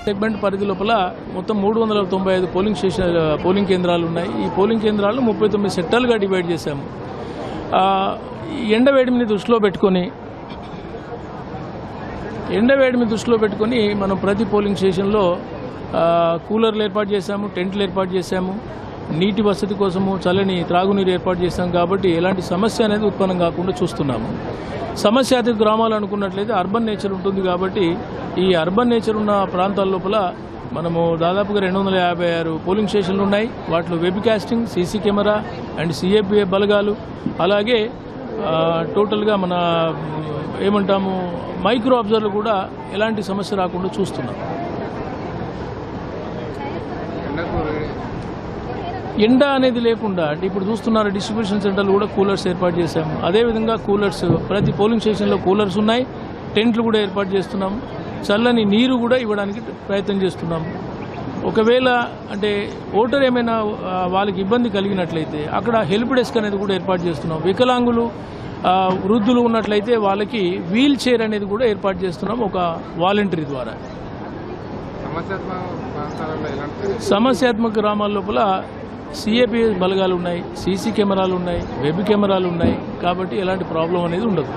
Segment పరిధి లోపల మొత్తం 395 పోలింగ్ కేంద్రాలు ఉన్నాయి. ఈ పోలింగ్ కేంద్రాలను 39 సెక్టార్లుగా డివైడ్ చేశాము. ఎండవేడిమిని దృష్టిలో పెట్టుకొని మనం ప్రతి పోలింగ్ స్టేషన్లో కూలర్లు ఏర్పాటు చేశాము, టెంట్లు ఏర్పాటు చేశాము, నీటి వసతి కోసము చల్లని త్రాగునీరు ఏర్పాటు చేశాం. కాబట్టి ఎలాంటి సమస్య అనేది ఉత్పన్నం కాకుండా చూస్తున్నాము. సమస్యాత్మక గ్రామాలు అనుకున్నట్లయితే అర్బన్ నేచర్ ఉంటుంది. కాబట్టి ఈ అర్బన్ నేచర్ ఉన్న ప్రాంతాల లోపల మనము దాదాపుగా 256 పోలింగ్ స్టేషన్లు ఉన్నాయి. వాటిలో web casting, CC camera and CAPF బలగాలు, అలాగే టోటల్గా మన ఏమంటాము మైక్రో అబ్జర్వర్లు కూడా ఎలాంటి సమస్య రాకుండా చూస్తున్నాం. ఎండ అనేది లేకుండా అంటే ఇప్పుడు చూస్తున్నారు డిస్ట్రిబ్యూషన్ సెంటర్లు కూడా కూలర్స్ ఏర్పాటు చేశాము. అదేవిధంగా కూలర్స్ ప్రతి పోలింగ్ స్టేషన్లో కూలర్స్ ఉన్నాయి, టెంట్లు కూడా ఏర్పాటు చేస్తున్నాము, చల్లని నీరు కూడా ఇవ్వడానికి ప్రయత్నం చేస్తున్నాము. ఒకవేళ అంటే ఓటర్ ఏమైనా వాళ్ళకి ఇబ్బంది కలిగినట్లయితే అక్కడ హెల్ప్ డెస్క్ అనేది కూడా ఏర్పాటు చేస్తున్నాం. వికలాంగులు, వృద్ధులు ఉన్నట్లయితే వాళ్ళకి వీల్ చైర్ అనేది కూడా ఏర్పాటు చేస్తున్నాం ఒక వాలంటరీ ద్వారా. సమస్యాత్మక గ్రామాల లోపల సిఏపి బలగాలు ఉన్నాయి, సీసీ కెమెరాలు ఉన్నాయి, వెబ్ కెమెరాలు ఉన్నాయి. కాబట్టి ఎలాంటి ప్రాబ్లం అనేది ఉండదు.